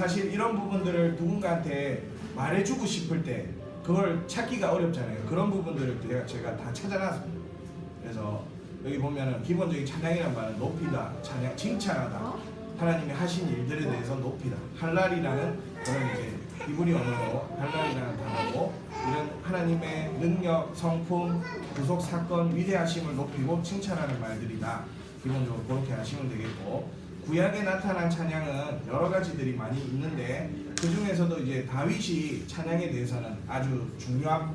사실 이런 부분들을 누군가한테 말해주고 싶을 때 그걸 찾기가 어렵잖아요. 그런 부분들을 제가 다 찾아놨습니다. 그래서 여기 보면은 기본적인 찬양이란 말은 높이다, 찬양, 칭찬하다, 하나님이 하신 일들에 대해서 높이다. 할랄이라는 그런 이제 히브리 언어로 할랄이라는 단어고, 이런 하나님의 능력, 성품, 구속 사건, 위대하심을 높이고 칭찬하는 말들이다. 기본적으로 그렇게 하시면 되겠고, 구약에 나타난 찬양은 여러 가지들이 많이 있는데 그 중에서도 이제 다윗이 찬양에 대해서는 아주 중요한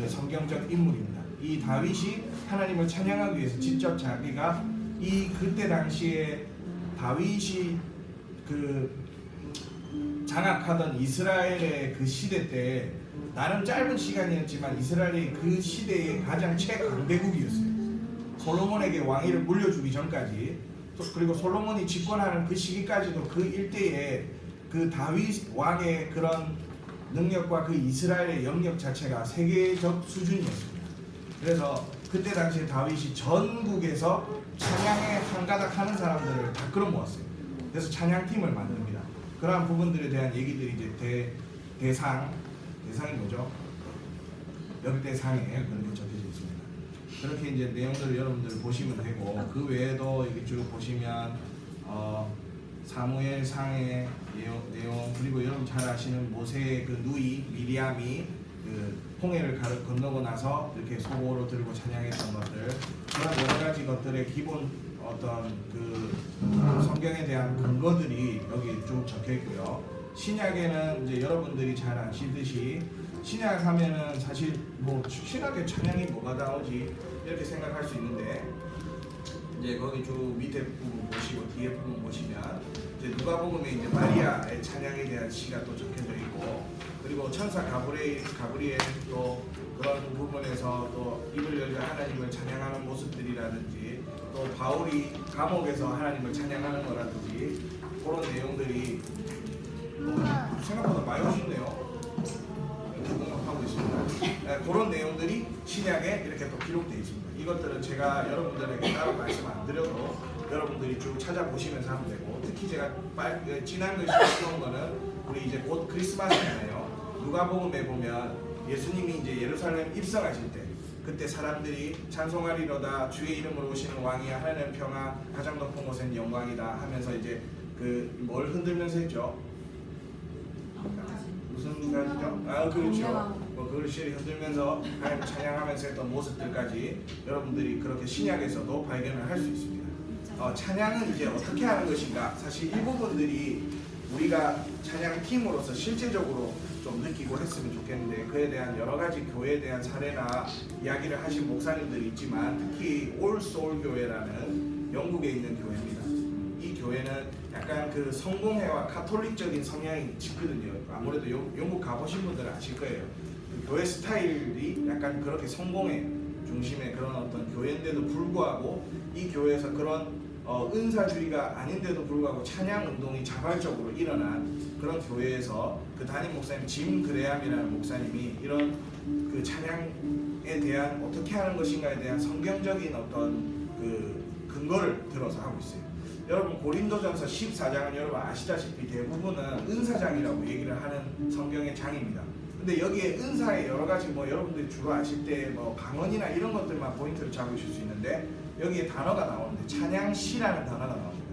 성경적 인물입니다. 이 다윗이 하나님을 찬양하기 위해서 직접 자기가 그때 당시에 다윗이 그 장악하던 이스라엘의 그 시대 때, 나름 짧은 시간이었지만 이스라엘이 그 시대의 가장 최강대국이었어요. 솔로몬에게 왕위를 물려주기 전까지, 그리고 솔로몬이 집권하는 그 시기까지도 그 일대에 그 다윗 왕의 그런 능력과 그 이스라엘의 영역 자체가 세계적 수준이었습니다. 그래서 그때 당시에 다윗이 전국에서 찬양에 한가닥 하는 사람들을 다 끌어모았어요. 그래서 찬양팀을 만듭니다. 그러한 부분들에 대한 얘기들이 이제 대상이 뭐죠? 역대상에 그렇게 적혀져 있습니다. 그렇게 이제 내용들을 여러분들 보시면 되고, 그 외에도 여기 쭉 보시면 사무엘상의 내용, 그리고 여러분 잘 아시는 모세의 그 누이 미리암이 그 홍해를 건너고 나서 이렇게 소고로 들고 찬양했던 것들, 그런 여러 가지 것들의 기본 어떤 그 성경에 대한 근거들이 여기 쭉 적혀 있고요. 신약에는 이제 여러분들이 잘 아시듯이 신약 하면은 사실 뭐 신약에 찬양이 뭐가 나오지 이렇게 생각할 수 있는데, 이제 거기 쭉 밑에 부분 보시고 뒤에 부분 보시면 이제 누가복음에 이제 마리아의 찬양에 대한 시가 또 적혀져 있고, 그리고 천사 가브리엘 또 그런 부분에서 또 입을 열려 하나님을 찬양하는 모습들이라든지, 또 바울이 감옥에서 하나님을 찬양하는 거라든지, 그런 내용들이 생각보다 많이 오셨네요. 하고 있습니다. 그런 내용들이 신약에 이렇게 또 기록되어 있습니다. 이것들은 제가 여러분들에게 따로 말씀 안 드려도 여러분들이 쭉 찾아보시면서 하면 되고, 특히 제가 지난 글씨 쓰는 거는 우리 이제 곧 크리스마스잖아요. 누가복음에 보면 예수님이 이제 예루살렘 입성하실 때, 그때 사람들이 찬송하리로다 주의 이름으로 오시는 왕이야 하나님의 평화 가장 높은 곳엔 영광이다 하면서 이제 그 뭘 흔들면서 했죠? 무슨 가지죠? 그렇죠. 그걸 흔들면서 하나님 찬양하면서 했던 모습들까지 여러분들이 그렇게 신약에서도 발견을 할 수 있습니다. 찬양은 이제 어떻게 하는 것인가? 사실 이 부분들이 우리가 찬양팀으로서 실제적으로 좀 느끼고 했으면 좋겠는데, 그에 대한 여러 가지 교회에 대한 사례나 이야기를 하신 목사님들이 있지만, 특히 올소울 교회라는 영국에 있는 교회입니다. 이 교회는 약간 그 성공회와 카톨릭적인 성향이 짙거든요. 아무래도 영국 가보신 분들은 아실 거예요. 그 교회 스타일이 약간 그렇게 성공회 중심의 그런 어떤 교회인데도 불구하고, 이 교회에서 그런 은사주의가 아닌데도 불구하고 찬양 운동이 자발적으로 일어난 그런 교회에서 그 담임 목사님 짐 그레함이라는 목사님이 이런 그 찬양에 대한 어떻게 하는 것인가에 대한 성경적인 어떤 그 근거를 들어서 하고 있어요. 여러분 고린도전서 14장은 여러분 아시다시피 대부분은 은사장이라고 얘기를 하는 성경의 장입니다. 근데 여기에 은사의 여러 가지 뭐 여러분들이 주로 아실 때 뭐 방언이나 이런 것들만 포인트를 잡으실 수 있는데, 여기에 단어가 나오는데 찬양시라는 단어가 나옵니다.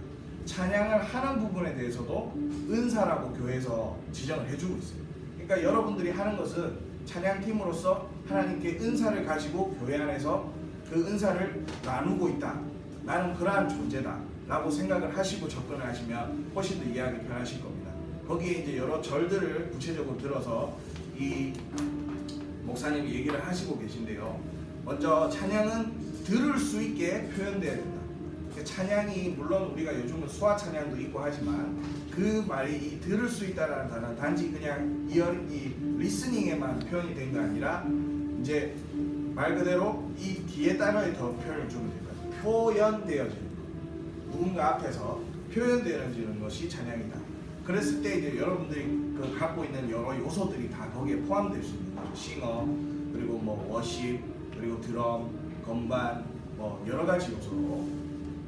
찬양을 하는 부분에 대해서도 은사라고 교회에서 지정을 해주고 있어요. 그러니까 여러분들이 하는 것은 찬양팀으로서 하나님께 은사를 가지고 교회 안에서 그 은사를 나누고 있다, 나는 그러한 존재다 라고 생각을 하시고 접근을 하시면 훨씬 더 이해하기 편하실 겁니다. 거기에 이제 여러 절들을 구체적으로 들어서 이 목사님이 얘기를 하시고 계신데요. 먼저 찬양은 들을 수 있게 표현돼야 된다. 찬양이 물론 우리가 요즘은 수화 찬양도 있고 하지만, 그 말이 이 들을 수 있다라는 단어는 단지 그냥 이 리스닝에만 표현이 된 게 아니라, 이제 말 그대로 이 뒤에 단어에 더 표현을 주면 됩니다. 표현되어지는 것, 누군가 앞에서 표현되어지는 것이 찬양이다. 그랬을 때 이제 여러분들이 그 갖고 있는 여러 요소들이 다 거기에 포함될 수 있는 거죠. 싱어, 그리고 뭐 워십, 그리고 드럼, 건반, 뭐 여러 가지 요소로.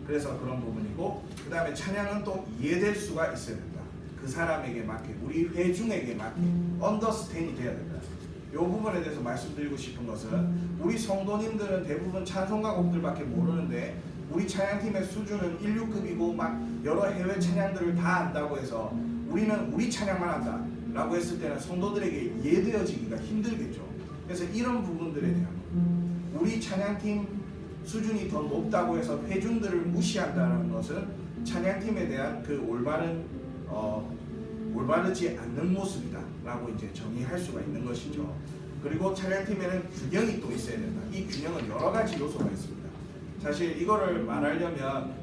그래서 그런 부분이고, 그 다음에 찬양은 또 이해될 수가 있어야 된다. 그 사람에게 맞게, 우리 회중에게 맞게 언더스탠이 돼야 된다. 이 부분에 대해서 말씀드리고 싶은 것은 우리 성도님들은 대부분 찬송가 곡들밖에 모르는데 우리 찬양팀의 수준은 16급이고 막 여러 해외 찬양들을 다 안다고 해서 우리는 우리 찬양만 한다 라고 했을 때는 성도들에게 이해되어지기가 힘들겠죠. 그래서 이런 부분들에 대한 우리 찬양팀 수준이 더 높다고 해서 회중들을 무시한다는 것은 찬양팀에 대한 그 올바르지 않는 모습이다 라고 이제 정의할 수가 있는 것이죠. 그리고 찬양팀에는 균형이 또 있어야 된다. 이 균형은 여러 가지 요소가 있습니다. 사실 이거를 말하려면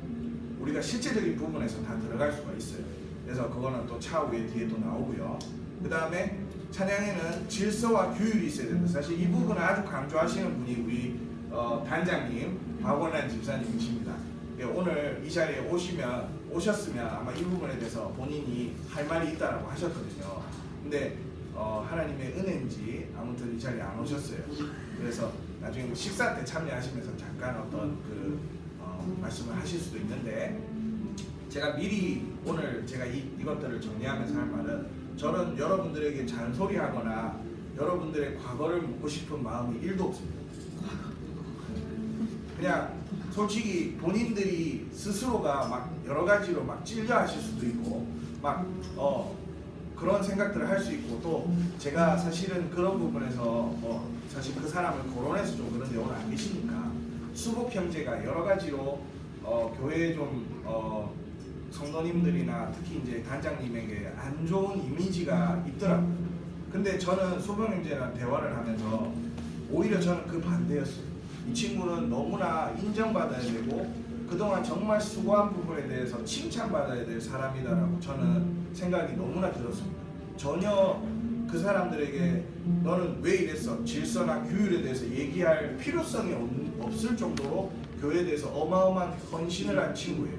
우리가 실제적인 부분에서 다 들어갈 수가 있어요. 그래서 그거는 또 차후에 뒤에 또 나오고요. 그 다음에 찬양에는 질서와 규율이 있어야 된다. 사실 이 부분을 아주 강조하시는 분이 우리 단장님 박원란 집사님이십니다. 오늘 이 자리에 오셨으면 아마 이 부분에 대해서 본인이 할 말이 있다라고 하셨거든요. 근데 하나님의 은혜인지 아무튼 이 자리에 안 오셨어요. 그래서 나중에 식사 때 참여하시면서 잠깐 어떤 말씀을 하실 수도 있는데, 제가 미리 오늘 제가 이것들을 정리하면서 할 말은, 저는 여러분들에게 잔소리하거나 여러분들의 과거를 묻고 싶은 마음이 1도 없습니다. 그냥 솔직히 본인들이 스스로가 막 여러 가지로 막 찔려 하실 수도 있고 막 그런 생각들을 할 수 있고, 또 제가 사실은 그런 부분에서 사실 그 사람을 거론해서 좀 그런데 오늘 안 계시니까 수복 형제가 여러 가지로 교회에 좀 성도님들이나 특히 이제 단장님에게 안 좋은 이미지가 있더라고요. 근데 저는 수복 형제랑 대화를 하면서 오히려 저는 그 반대였어요. 이 친구는 너무나 인정받아야 되고 그동안 정말 수고한 부분에 대해서 칭찬받아야 될 사람이다라고 저는 생각이 너무나 들었습니다. 전혀 그 사람들에게 너는 왜 이랬어? 질서나 규율에 대해서 얘기할 필요성이 없을 정도로 교회에 대해서 어마어마한 헌신을 한 친구예요.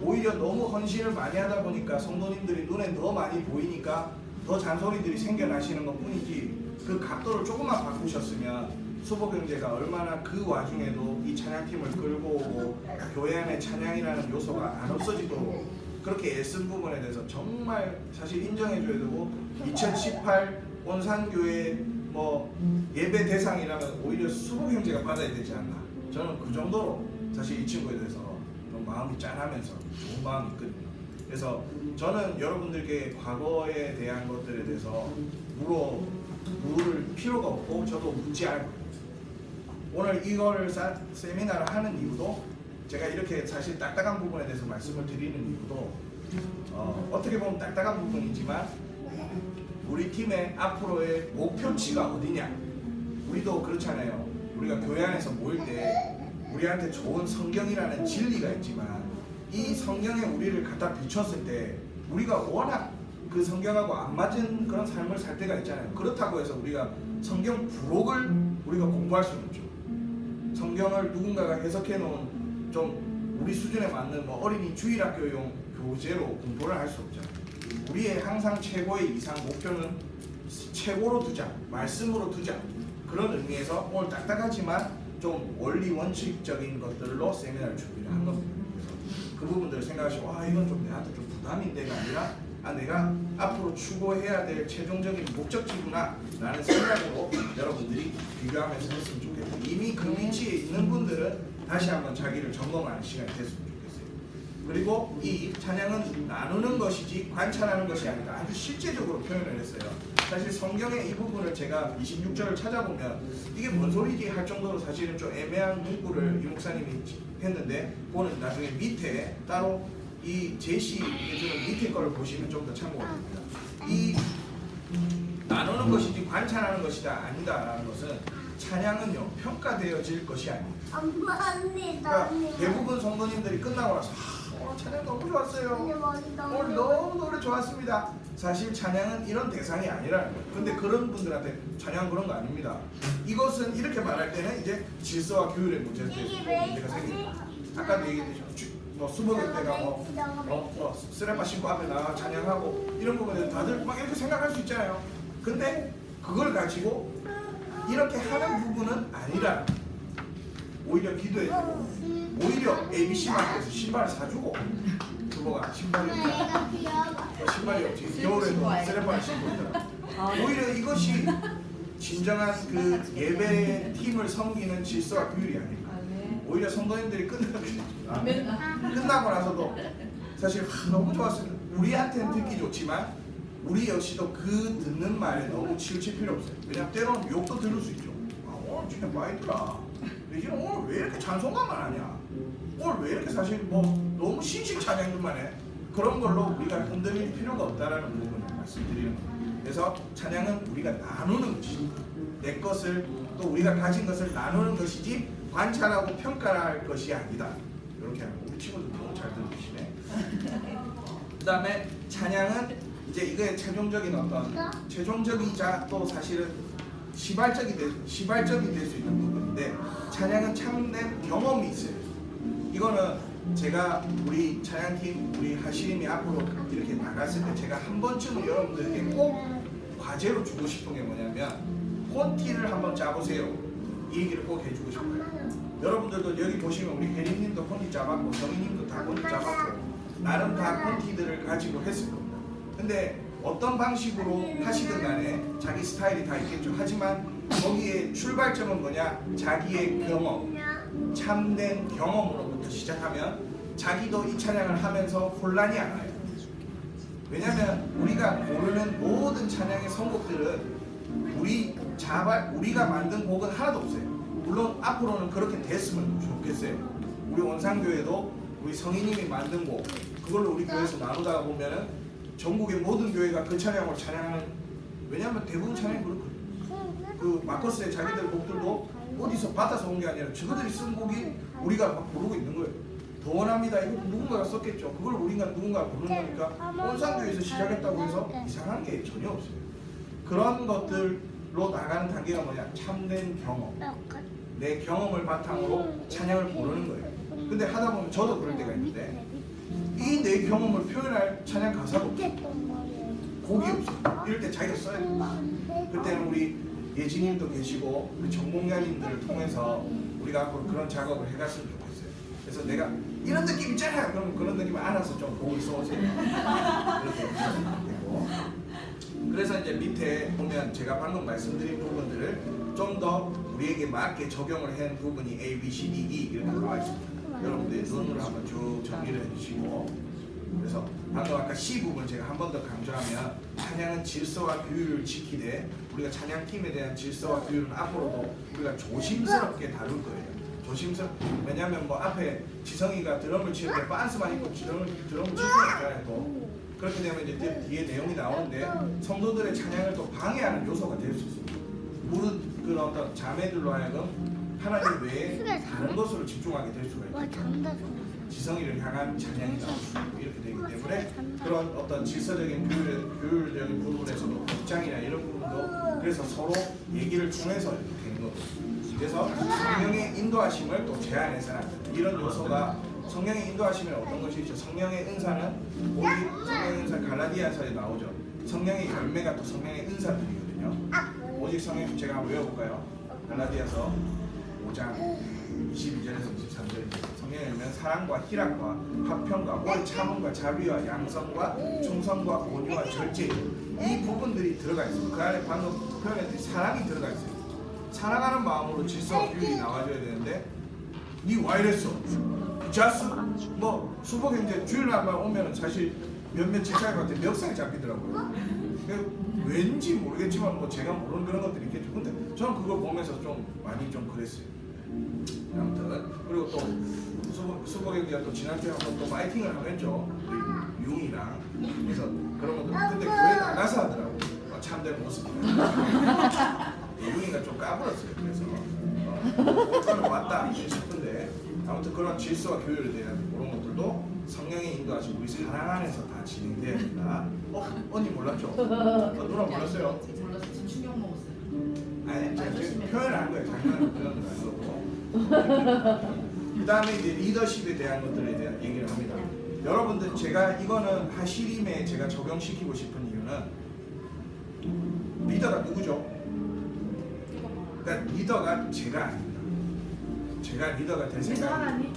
오히려 너무 헌신을 많이 하다 보니까 성도님들이 눈에 더 많이 보이니까 더 잔소리들이 생겨나시는 것 뿐이지, 그 각도를 조금만 바꾸셨으면 수복 형제가 얼마나 그 와중에도 이 찬양팀을 끌고 오고 교회 안에 찬양이라는 요소가 안 없어지도록 그렇게 애쓴 부분에 대해서 정말 사실 인정해줘야 되고, 2018 온산교회 예배 대상이라면 오히려 수복 형제가 받아야 되지 않나. 저는 그 정도로 사실 이 친구에 대해서 좀 마음이 짠하면서 좋은 마음이 있거든요. 그래서 저는 여러분들께 과거에 대한 것들에 대해서 물을 필요가 없고 저도 묻지 않을 거예요. 오늘 이거를 세미나를 하는 이유도, 제가 이렇게 사실 딱딱한 부분에 대해서 말씀을 드리는 이유도 어떻게 보면 딱딱한 부분이지만 우리 팀의 앞으로의 목표치가 어디냐. 우리도 그렇잖아요. 우리가 교회 안에서 모일 때 우리한테 좋은 성경이라는 진리가 있지만 이 성경에 우리를 갖다 비췄을 때 우리가 워낙 그 성경하고 안 맞은 그런 삶을 살 때가 있잖아요. 그렇다고 해서 우리가 성경 부록을 우리가 공부할 수는 없죠. 성경을 누군가가 해석해 놓은 좀 우리 수준에 맞는 어린이 주일학교용 교재로 공부를 할 수 없잖아요. 우리의 항상 최고의 이상 목표는 최고로 두자, 말씀으로 두자. 그런 의미에서 오늘 딱딱하지만 좀 원리 원칙적인 것들로 세미나를 준비를 한 겁니다. 그래서 그 부분들을 생각하시고 이건 좀 내한테 좀 부담인데가 아니라 내가 앞으로 추구해야 될 최종적인 목적지구나 라는 생각으로 여러분들이 비교하면서 했으면 좋겠고, 이미 그 위치에 있는 분들은 다시 한번 자기를 점검하는 시간이 됐으면 좋겠어요. 그리고 이 찬양은 나누는 것이지 관찰하는 것이 아니다. 아주 실제적으로 표현을 했어요. 사실 성경의 이 부분을 제가 26절을 찾아보면 이게 뭔 소리지 할 정도로 사실은 좀 애매한 문구를 이 목사님이 했는데, 그거는 나중에 밑에 따로 이 제시해주는 밑에 거를 보시면 좀 더 참고가 됩니다. 이 나누는 것이지 관찰하는 것이다 아니다라는 것은 찬양은요 평가되어질 것이 아닙니다. 그러니까 대부분 성도님들이 끝나고 나서 오늘 찬양 너무 좋았어요. 오늘 너무 노래 좋았습니다. 사실 찬양은 이런 대상이 아니라는 거예요. 근데 그런 분들한테 찬양 그런 거 아닙니다. 이것은 이렇게 말할 때는 이제 질서와 규율의 문제가 생깁니다. 아까도 얘기했듯이 수목일 때가 쓰레빠 신고 앞에 나가 찬양하고 이런 부분에 다들 막 이렇게 생각할 수 있잖아요. 근데 그걸 가지고 이렇게 하는 부분은 아니라 오히려 기도해주고 오히려 ABC 마켓에서 신발을 사주고 주보가 신발이 없잖아. 신발이 없지. 겨울에도 쓰레빠를 신고 있더라. 오히려 이것이 진정한 그 예배 팀을 섬기는 질서와 규율이 아닐까. 오히려 성도님들이 끝나고 나서도 사실 너무 좋았어요. 우리한테는 듣기 좋지만 우리 역시도 그 듣는 말에 너무 치우칠 필요 없어요. 왜냐면 때로는 욕도 들을 수 있죠. 오늘 진짜 많이 들어. 예진아 오늘 왜 이렇게 찬송가만 하냐? 오늘 왜 이렇게 사실 뭐 너무 신식 찬양들만 해? 그런 걸로 우리가 흔들릴 필요가 없다라는 부분을 말씀드리는 거예요. 그래서 찬양은 우리가 나누는 것이지, 내 것을 또 우리가 가진 것을 나누는 것이지 관찰하고 평가할 것이 아니다. 이렇게 하는 거. 우리 친구들 너무 잘 들으시네. 그 다음에 찬양은 이제 이거의 최종적이자 또 사실은 시발적이 될 수 있는 부분인데, 찬양은 참된 경험이 있어요. 이거는 제가 우리 찬양팀, 우리 하시림이 앞으로 이렇게 나갔을 때 제가 한 번쯤은 여러분들에게 꼭 과제로 주고 싶은 게 뭐냐면, 콘티를 한번 짜보세요. 이 얘기를 꼭 해주고 싶어요. 여러분들도 여기 보시면 우리 혜림님도 콘티 짜봤고 성희님도 다 콘티 짜봤고 나름 다 콘티들을 가지고 했을 겁니다. 근데 어떤 방식으로 하시든 간에 자기 스타일이 다 있겠죠. 하지만 거기에 출발점은 뭐냐? 자기의 경험, 참된 경험으로부터 시작하면 자기도 이 찬양을 하면서 혼란이 안 와요. 왜냐하면 우리가 고르는 모든 찬양의 선곡들은 우리가 만든 곡은 하나도 없어요. 물론 앞으로는 그렇게 됐으면 좋겠어요. 우리 원상교회도 우리 성희님이 만든 곡, 그걸로 우리 교회에서 나누다가 보면은 전국의 모든 교회가 그 찬양을 찬양하는, 왜냐하면 대부분 찬양이 그렇거든요. 그 마커스의 자기들 곡들도 어디서 받아서 온 게 아니라 저들이 쓴 곡이 우리가 막 부르고 있는 거예요. 더 원합니다. 이거 누군가가 썼겠죠. 그걸 누군가가 부르는 거니까 원상교회에서 시작했다고 해서 이상한 게 전혀 없어요. 그런 것들로 나가는 단계가 뭐냐? 참된 경험. 내 경험을 바탕으로 찬양을 고르는 거예요. 근데 하다 보면 저도 그럴 때가 있는데 이 내 경험을 표현할 찬양 가사가 없어요. 곡이 없어요. 이럴 때 자기가 써야 돼요. 그때는 우리 예진님도 계시고 우리 전공자님들을 통해서 우리가 앞으로 그런 작업을 해갔으면 좋겠어요. 그래서 내가 이런 느낌 있잖아요. 그럼 그런 느낌을 알아서 좀 곡을 써오세요. 그렇게 해주시면 되고. 그래서 이제 밑에 보면 제가 방금 말씀드린 부분들을 좀 더 우리에게 맞게 적용을 한 부분이 A, B, C, D, E 이렇게 나와 있습니다. 여러분들 눈으로 한번 쭉 정리를 해주시고, 그래서 방금 아까 C 부분 제가 한 번 더 강조하면 찬양은 질서와 규율을 지키되 우리가 찬양팀에 대한 질서와 규율은 앞으로도 우리가 조심스럽게 다룰 거예요. 왜냐하면 뭐 앞에 지성이가 드럼을 치는데 빤스만 입고 드럼을 칠 수는 없잖아요. 또 그렇게 되면 이제 뒤에 내용이 나오는데 성도들의 찬양을 또 방해하는 요소가 될 수 있습니다. 무릇 그런 어떤 자매들로 하여금 하나님 외에 다른 것으로 집중하게 될 수가 있겠죠. 지성이를 향한 찬양이 나올 수 있고 이렇게 되기 때문에 그런 어떤 질서적인 규율적인 부분에서도 입장이나 이런 부분도 그래서 서로 얘기를 통해서 이렇게 되는 거거든요. 그래서 성령의 인도하심을 또 제한해서는 이런 요소가, 성령의 인도하심에 어떤 것이 있죠? 성령의 은사는 오직 성령의 은사 갈라디아서에 나오죠. 성령의 열매가 또 성령의 은사들이거든요. 오직 성령, 제가 한번 외워볼까요? 갈라디아서 5장 22절에서 23절입니다. 성령의 열매는 사랑과 희락과 화평과 오래 참음과 자비와 양성과 충성과 온유와 절제, 이 부분들이 들어가 있습니다. 그 안에 방금 표현했듯이 사랑이 들어가 있어요. 사랑하는 마음으로 질서와 규율이 나와줘야 되는데 니 와 이랬어? 자스? 뭐 수복행제 주일날만 오면 사실 몇몇 집사님한테 멱살이 잡히더라고요. 왠지 모르겠지만 뭐 제가 모르는 그런 것들이 있겠죠. 근데 저는 그걸 보면서 좀 많이 좀 그랬어요. 아무튼 그리고 또 수복행제가 또 지난주에 한번 또 파이팅을 하겠죠. 우리 융이랑. 그래서 그런 것들 근데 교회 나가서 하더라고. 참된 모습이야. 융이가 좀 까불었어요. 그래서 올바로 왔다 싶은데 아무튼 그런 질서와 교율에 대한 그런 것들도 성령의 인도하심 우리 사랑 안에서 다 진행돼야 된다. 언니 몰랐죠? 누나 몰랐어요? 몰랐어요. 지금 충격 먹었어요. 아니 제가 지금 표현한 거예요. 장난으로 표현을 한 거고. 그 다음에 이제 리더십에 대한 것들에 대한 얘기를 합니다. 여러분들 제가 이거는 하시림에 제가 적용시키고 싶은 이유는 리더가 누구죠? 그러니까 리더가 제가 아닙니다. 제가 리더가 될 생각이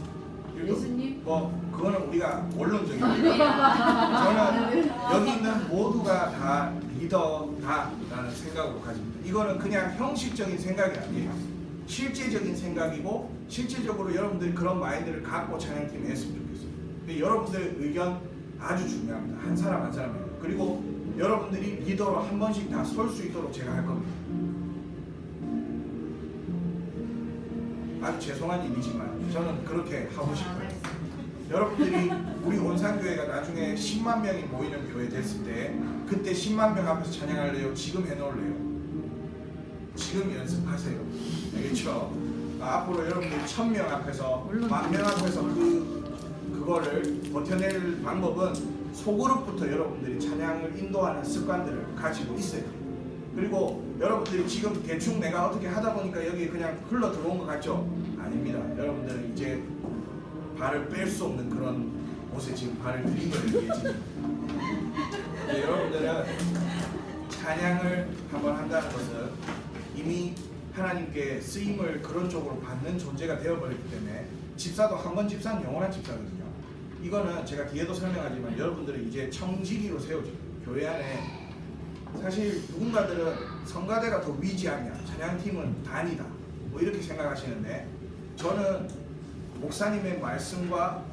예수님? 뭐 그거는 우리가 원론적이고 저는 여기 있는 모두가 다 리더다라는 생각으로 가집니다. 이거는 그냥 형식적인 생각이 아니에요. 실제적인 생각이고 실제적으로 여러분들이 그런 마인드를 갖고 찬양팀에 했으면 좋겠어요. 근데 여러분들의 의견 아주 중요합니다. 한 사람 한 사람이에요. 그리고 여러분들이 리더로 한 번씩 다 설 수 있도록 제가 할 겁니다. 아주 죄송한 일이지만 저는 그렇게 하고 싶어요. 여러분들이 우리 온산교회가 나중에 10만 명이 모이는 교회 됐을 때 그때 10만 명 앞에서 찬양할래요? 지금 해놓을래요? 지금 연습하세요. 알겠죠? 앞으로 여러분들이 1000명 앞에서 10,000명 앞에서 그거를 버텨낼 방법은 소그룹부터 여러분들이 찬양을 인도하는 습관들을 가지고 있어요. 그리고 여러분들이 지금 대충 내가 어떻게 하다 보니까 여기 그냥 흘러 들어온 것 같죠? 아닙니다. 여러분들은 이제 발을 뺄 수 없는 그런 곳에 지금 발을 들인 거예요. 여러분들은 찬양을 한번 한다는 것은 이미 하나님께 쓰임을 그런 쪽으로 받는 존재가 되어버렸기 때문에 집사도 한 번 집사는 영원한 집사거든요. 이거는 제가 뒤에도 설명하지만 여러분들은 이제 청지기로 세워져요. 교회 안에 사실 누군가들은 성가대가 더 위지하냐, 찬양팀은 단이다 뭐 이렇게 생각하시는데 저는 목사님의 말씀과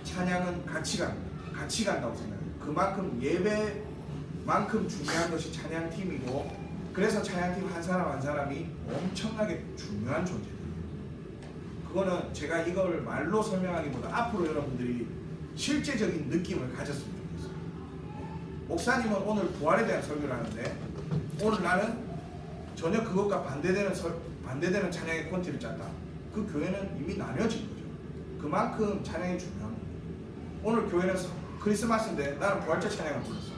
찬양은 같이 간다고 생각해요. 그만큼 예배만큼 중요한 것이 찬양팀이고 그래서 찬양팀 한 사람 한 사람이 엄청나게 중요한 존재예요. 그거는 제가 이걸 말로 설명하기보다 앞으로 여러분들이 실제적인 느낌을 가졌으면 좋겠어요. 목사님은 오늘 부활에 대한 설교를 하는데 오늘 나는 전혀 그것과 반대되는 찬양의 콘티를 짰다. 그 교회는 이미 나뉘어진 거죠. 그만큼 찬양이 중요합니다. 오늘 교회는 크리스마스인데 나는 부활절 찬양을 불렀어.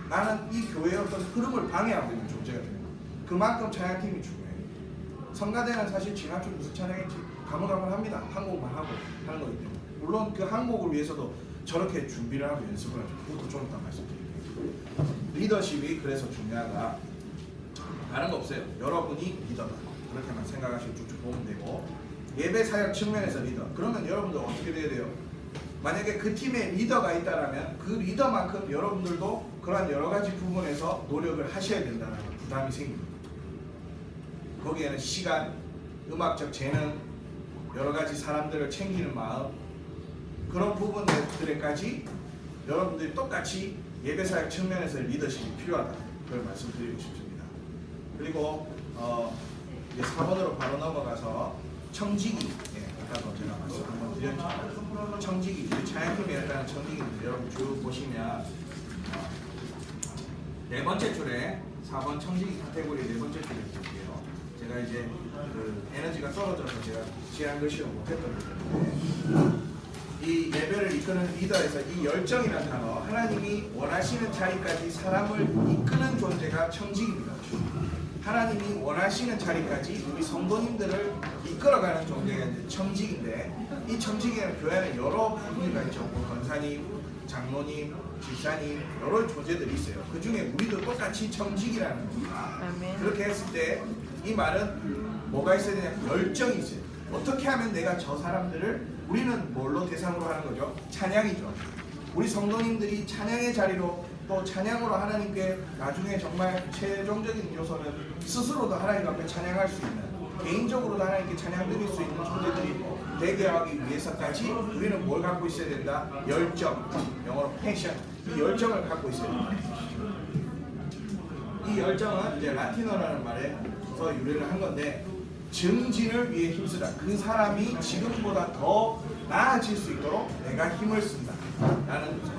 나는 이 교회의 어떤 흐름을 방해하고 있는 존재가 되는 거예요. 그만큼 찬양팀이 중요해요. 성가대는 사실 지난주 무슨 찬양했지? 가물가물합니다. 한 곡만 하고 하는 거기 때문에. 물론 그 한 곡을 위해서도 저렇게 준비를 하고 연습을 하죠. 그것도 좀 이따 말씀드릴게요. 리더십이 그래서 중요하다. 다른 거 없어요. 여러분이 리더다. 그렇게만 생각하시고 쭉쭉 보면 되고 예배 사역 측면에서 리더. 그러면 여러분들 어떻게 돼야 돼요? 만약에 그 팀에 리더가 있다라면 그 리더만큼 여러분들도 그러한 여러 가지 부분에서 노력을 하셔야 된다는 부담이 생깁니다. 거기에는 시간, 음악적 재능, 여러 가지 사람들을 챙기는 마음 그런 부분들에까지 여러분들이 똑같이 예배사역 측면에서의 리더십이 필요하다. 그걸 말씀드리고 싶습니다. 그리고 이제 4번으로 바로 넘어가서 청지기. 아까도 제가 말씀 한번 드렸죠. 청지기. 찬양팀에 일단 청지기인데 여러분 쭉 보시면 네 번째 줄에 4번 청지기 카테고리 네 번째 줄에 볼게요. 제가 이제 그 에너지가 떨어져서 제가 지한 글씨를 못했던 거예요. 이 예배를 이끄는 리더에서 이 열정이라는 단어, 하나님이 원하시는 자리까지 사람을 이끄는 존재가 청직입니다. 하나님이 원하시는 자리까지 우리 성도님들을 이끌어가는 존재가 이제 청직인데 이 청직에는 교회 안에 여러 분위기가 있죠. 뭐 권사님, 장로님, 집사님 여러 존재들이 있어요. 그 중에 우리도 똑같이 청직이라는 겁니다. 그렇게 했을 때 이 말은 뭐가 있어야 되냐? 열정이 있어요. 어떻게 하면 내가 저 사람들을 우리는 뭘로 대상으로 하는 거죠? 찬양이죠. 우리 성도님들이 찬양의 자리로 또 찬양으로 하나님께 나중에 정말 최종적인 요소는 스스로도 하나님 앞에 찬양할 수 있는 개인적으로도 하나님께 찬양 드릴 수 있는 존재들이 되게 하기 위해서까지 우리는 뭘 갖고 있어야 된다? 열정, 영어로 패션. 이 열정을 갖고 있어야 된다. 이 열정은 이제 라틴어라는 말에서 유래를 한 건데 증진을 위해 힘쓰다. 그 사람이 지금보다 더 나아질 수 있도록 내가 힘을 쓴다. 라는 거죠.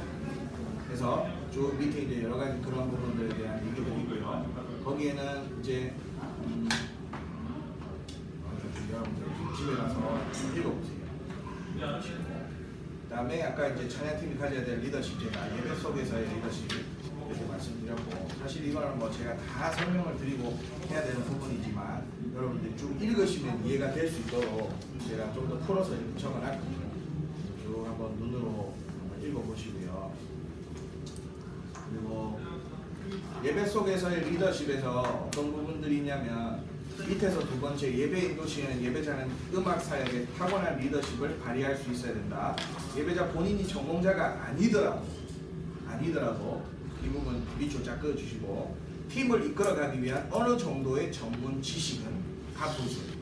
그래서 쭉 밑에 이제 여러 가지 그런 부분들에 대한 얘기들이 있고요. 거기에는 이제 여러분들 집에 가서 읽어보세요. 그 다음에 아까 이제 찬양팀이 가져야 될 리더십, 제가 예배 속에서의 리더십 이렇게 말씀드렸고, 사실 이거는 뭐 제가 다 설명을 드리고 해야 되는 부분이지만 여러분들이 쭉 읽으시면 이해가 될 수 있도록 제가 좀 더 풀어서 이렇게 적어놨거든요. 쭉 한번 눈으로 한번 읽어보시고요. 그리고 예배 속에서의 리더십에서 어떤 부분들이 있냐면 밑에서 두 번째, 예배 인도 시에는 예배자는 음악 사역에 타고난 리더십을 발휘할 수 있어야 된다. 예배자 본인이 전공자가 아니더라도 이 부분 밑줄자 그어주시고, 팀을 이끌어가기 위한 어느 정도의 전문 지식은 갖고 있어요.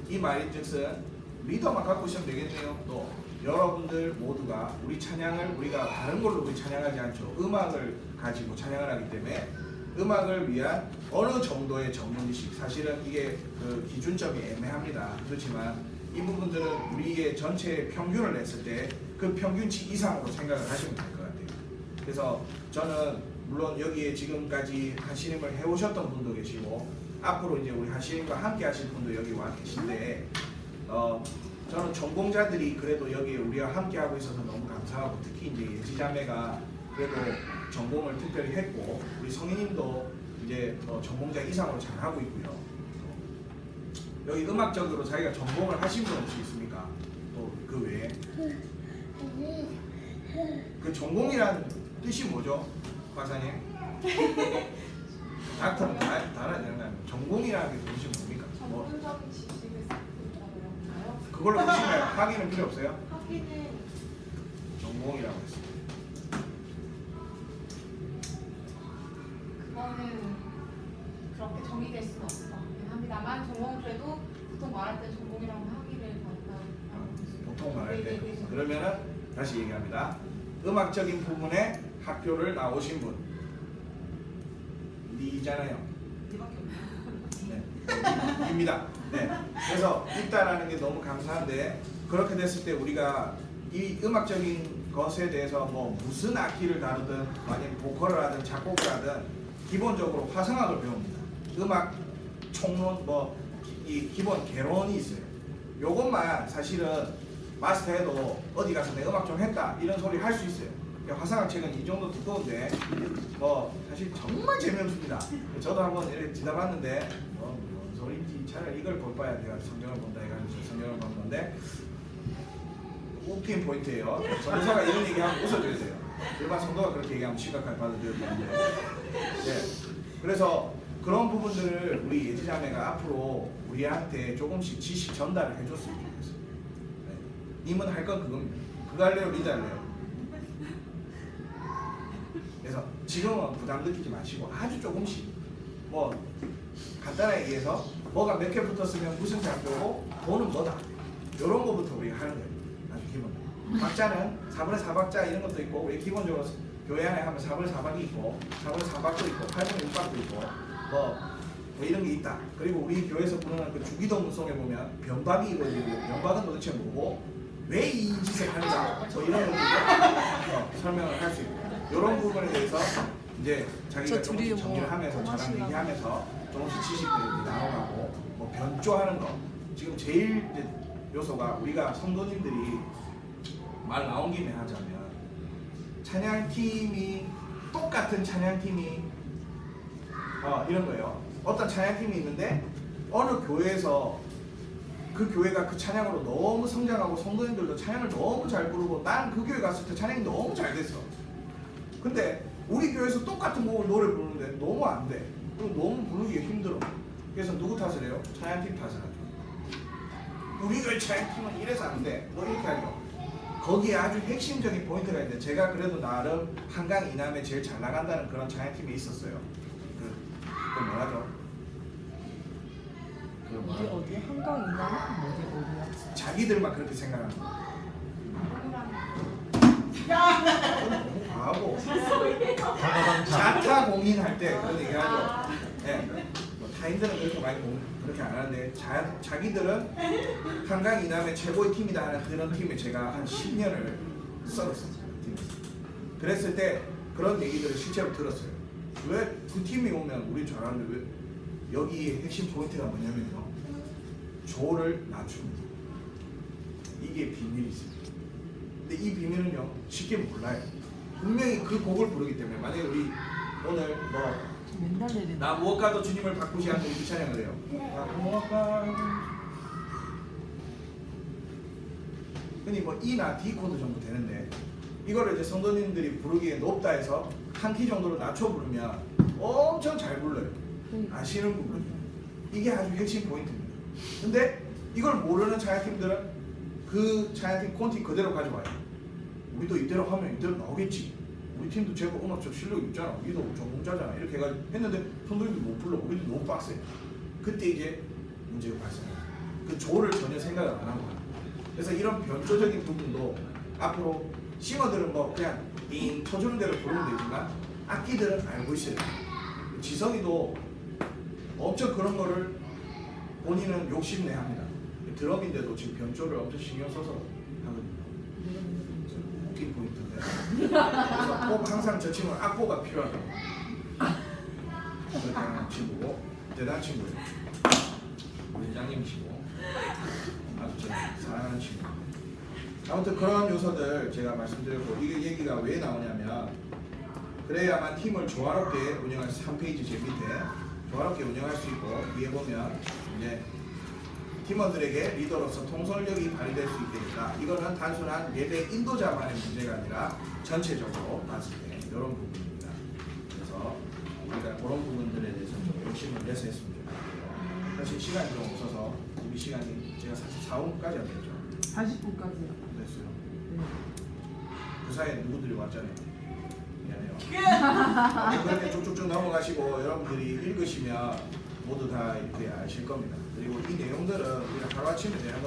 이 말인즉슨 리더만 갖고 있으면 되겠네요. 또 여러분들 모두가 우리 찬양을 우리가 다른 걸로 우리 찬양하지 않죠. 음악을 가지고 찬양을 하기 때문에 음악을 위한 어느 정도의 전문 지식, 사실은 이게 그 기준점이 애매합니다. 그렇지만 이 부분들은 우리의 전체 평균을 냈을 때 그 평균치 이상으로 생각을 하시면 될 것 같아요. 그래서 저는 물론 여기에 지금까지 한신임을 해오셨던 분도 계시고 앞으로 이제 우리 한신임과 함께 하실 분도 여기 와 계신데 저는 전공자들이 그래도 여기에 우리와 함께 하고 있어서 너무 감사하고, 특히 이제 예지자매가 그래도 전공을 특별히 했고 우리 성인님도 이제 전공자 이상으로 잘 하고 있고요. 여기 음악적으로 자기가 전공을 하신 분 혹시 있습니까? 또 그 외에 그 전공이란 뜻이 뭐죠, 박사님? 닥터는 다 알아야 되는 거 아니에요? 전공이라는 게 뜻이 뭡니까? 전문적인 지식을 쌓고 있다고 할까요? 그걸로 보시면 확인은 필요 없어요? 확인은 전공이라고 했어요. 그거는 그렇게 정의될 수는 없긴 합니다만, 전공은 그래도 보통 말할 때 전공이라고 항의를 받는다고 보통 말할 때. 네. 그러면은 다시 얘기합니다. 음악적인 부분에 학교를 나오신 분 이잖아요. 네, 입니다. 네. 그래서 있다라는 게 너무 감사한데, 그렇게 됐을 때 우리가 이 음악적인 것에 대해서 뭐 무슨 악기를 다루든 만약 보컬을 하든 작곡을 하든 기본적으로 화성학을 배웁니다. 음악 총론 이 기본 개론이 있어요. 요것만 사실은 마스터해도 어디 가서 내 음악 좀 했다 이런 소리 할 수 있어요. 화성학 책은 이 정도 두꺼운데 사실 정말 재미없습니다. 저도 한번 이렇게 지나봤는데 뭔 소리인지 차라리 이걸 볼 바야 내가 성경을 본다 해가지고 성경을 보는 건데, 웃긴 포인트예요. 전도사가 이런 얘기하면 웃어줘야 돼요. 일반 성도가 그렇게 얘기하면 심각하게 받아들여야 되는데, 네. 그래서 그런 부분들을 우리 예지자매가 앞으로 우리한테 조금씩 지식 전달을 해줬으면 좋겠어요. 네. 님은 할 건 그겁니다. 그거 할래요? 리드 할래요? 그래서 지금은 부담 느끼지 마시고 아주 조금씩 간단하게 얘기해서 뭐가 몇 개 붙었으면 무슨 작도고 돈은 뭐다, 이런 거부터 우리가 하는 거예요. 아주 기본. 박자는 4분의 4박자 이런 것도 있고, 우리 기본적으로 교회 안에 하면 4분의 4박이 있고 4분의 4박도 있고 8분의 6박도 있고 뭐 이런 게 있다. 그리고 우리 교회에서 부르는 그 주기도 문송에 보면 변박이 이루어지고, 변박은 도대체 뭐고 왜 이 짓을 하는가, 이런 것들도 설명을 할 수 있고, 이런 부분에 대해서 이제 자기가 조금씩 정리를 하면서 저랑 얘기하면서 조금씩 지식들을 나눠가고, 변조하는 거. 지금 제일 이제 요소가 우리가 성도님들이 말 나온 김에 하자면, 찬양팀이 똑같은 찬양팀이 이런 거예요. 어떤 찬양팀이 있는데 어느 교회에서 그 교회가 그 찬양으로 너무 성장하고 성도님들도 찬양을 너무 잘 부르고, 난 그 교회 갔을 때 찬양이 너무 잘 됐어. 근데 우리 교회에서 똑같은 곡을 노래 부르는데 너무 안 돼. 그럼 너무 부르기가 힘들어. 그래서 누구 탓을 해요? 찬양팀 탓을 하죠. 우리 교회 찬양팀은 이래서 안 돼. 너 이렇게 하죠. 거기에 아주 핵심적인 포인트가 있는데, 제가 그래도 나름 한강 이남에 제일 잘 나간다는 그런 찬양팀이 있었어요. 그 뭐라죠? 어디 한강 이남 어디야? 자기들만 그렇게 생각하는 거. 너무 과하고 자타 공인할 때 그런 얘기하죠. 네. 타인들은 그렇게 많이 그렇게 안 하는데 자기들은 한강 이남의 최고의 팀이다 하는 그런 팀에 제가 한 10년을 썰었어요. 그랬을 때 그런 얘기들을 실제로 들었어요. 왜 그 팀이 오면 우리 잘하는데 왜? 여기 핵심 포인트가 뭐냐면요, 조를 낮춥니다. 이게 비밀이 있습니다. 근데 이 비밀은요 쉽게 몰라요. 분명히 그 곡을 부르기 때문에, 만약에 우리 오늘 나 무엇과도 주님을 바꾸지 않는 이 찬양을 해요. 나 무엇과도, 흔히 E나 D 코드 정도 되는데, 이거를 이제 성도님들이 부르기에 높다 해서 한 키 정도로 낮춰 부르면 엄청 잘 불러요. 아시는 분들이. 이게 아주 핵심 포인트입니다. 근데 이걸 모르는 차양팀들은 그 차양팀 콘티 그대로 가져와요. 우리도 이대로 하면 이대로 나오겠지. 우리 팀도 제법 오늘 실력이 있잖아. 우리도 전공자잖아. 이렇게 해가지고 했는데 선동이도 못 불러. 우리도 너무 빡세. 그때 이제 문제가 발생해요. 그 조를 전혀 생각을 안 하고 하는. 그래서 이런 변조적인 부분도 앞으로 싱어들은 뭐 그냥 띵 쳐주는 대로 부르면 되지만 악기들은 알고 있어요. 지성이도 엄청 그런 거를 본인은 욕심내 합니다. 드럼인데도 지금 변조를 엄청 신경 써서 하거든요. 웃긴 포인트인데. 그래서 꼭 항상 저 친구는 악보가 필요하다고. 대단한 친구고, 대단한 친구예요. 우리 회장님이시고, 아주 제가 사랑하는 친구. 아무튼 그런 요소들 제가 말씀드렸고, 이게 얘기가 왜 나오냐면, 그래야만 팀을 조화롭게 운영할 수, 한 페이지 제 밑에 조화롭게 운영할 수 있고, 위에 보면 이제 팀원들에게 리더로서 통솔력이 발휘될 수 있게 된다. 이거는 단순한 예배 인도자만의 문제가 아니라 전체적으로 봤을 때 이런 부분입니다. 그래서 우리가 그런 부분들에 대해서 좀 욕심을 내서 했으면 좋겠고요. 사실 시간이 좀 없어서 우리 시간이 제가 사실 4분까지 안 됐죠. 40분까지요. 됐어요. 네. 그 사이에 누구들이 왔잖아요. 미안해요. 그렇게 쭉쭉쭉 넘어가시고 여러분들이 읽으시면 모두 다 이렇게 아실 겁니다. 그리고 이 내용들은 우리가 하루아침에 되는 거